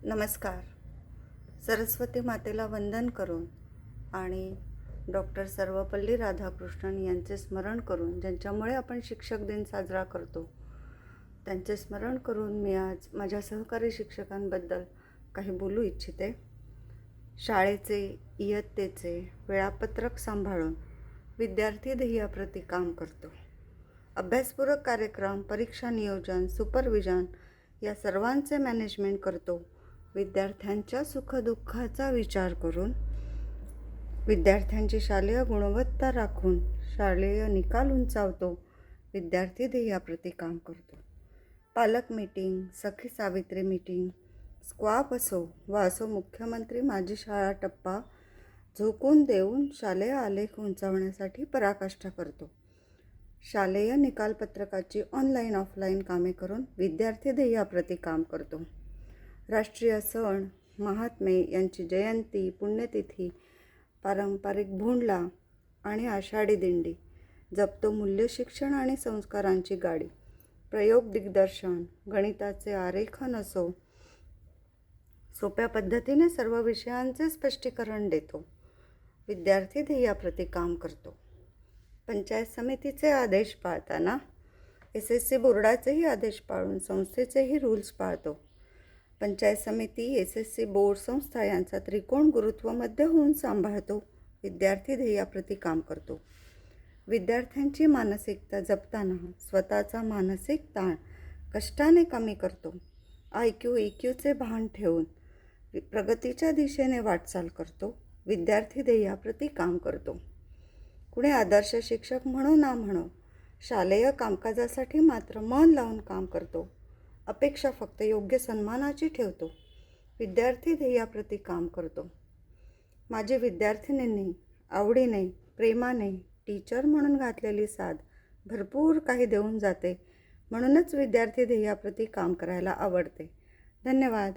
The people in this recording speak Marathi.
नमस्कार. सरस्वती मातेला वंदन करून आणि डॉक्टर सर्वपल्ली राधाकृष्णन यांचे स्मरण करून, ज्यांच्यामुळे आपण शिक्षक दिन साजरा करतो, त्यांचे स्मरण करून मी आज माझ्या सहकारी शिक्षकांबद्दल काही बोलू इच्छिते. शाळेचे इयत्तेचे वेळापत्रक सांभाळून विद्यार्थी ध्येयाप्रती काम करतो. अभ्यासपूरक कार्यक्रम, परीक्षा नियोजन, सुपरविजन या सर्वांचे मॅनेजमेंट करतो. विद्यार्थ्यांच्या सुखदुःखाचा विचार करून, विद्यार्थ्यांची शालेय गुणवत्ता राखून शालेय निकाल उंचावतो. विद्यार्थी ध्येयाप्रती काम करतो. पालक मीटिंग, सखी सावित्री मीटिंग, स्क्वाब असो वा असो, मुख्यमंत्री माझी शाळा टप्पा झोकून देऊन शालेय आलेख उंचावण्यासाठी पराकाष्ठा करतो. शालेय निकालपत्रकाची ऑनलाईन ऑफलाईन कामे करून विद्यार्थी ध्येयाप्रती काम करतो. राष्ट्रीय सण, महात्मे यांची जयंती, पुण्यतिथी, पारंपरिक भोंडला आणि आषाढी दिंडी जपतो. मूल्य शिक्षण आणि संस्कारांची गाडी, प्रयोग दिग्दर्शन, गणिताचे आरेखन असो, सोप्या पद्धतीने सर्व विषयांचे स्पष्टीकरण देतो. विद्यार्थी ध्येयाप्रती काम करतो. पंचायत समितीचे आदेश पाळताना SSC बोर्डाचेही आदेश पाळून संस्थेचेही रूल्स पाळतो. पंचायत समिती, SSC बोर्ड, संस्था यांचा त्रिकोण गुरुत्वमध्य होऊन सांभाळतो. विद्यार्थी ध्येयाप्रती काम करतो. विद्यार्थ्यांची मानसिकता जपताना स्वतःचा मानसिक ताण कष्टाने कमी करतो. IQ, EQचे भान ठेवून प्रगतीच्या दिशेने वाटचाल करतो. विद्यार्थी ध्येयाप्रती काम करतो. कुणी आदर्श शिक्षक म्हणो ना म्हणो, शालेय कामकाजासाठी मात्र मन लावून काम करतो. अपेक्षा फक्त योग्य सन्मानाची ठेवतो. विद्यार्थी ध्येयाप्रती काम करतो. माझी विद्यार्थिनींनी आवडीने, प्रेमाने टीचर म्हणून घातलेली साथ भरपूर काही देऊन जाते. म्हणूनच विद्यार्थी ध्येयाप्रती काम करायला आवडते. धन्यवाद.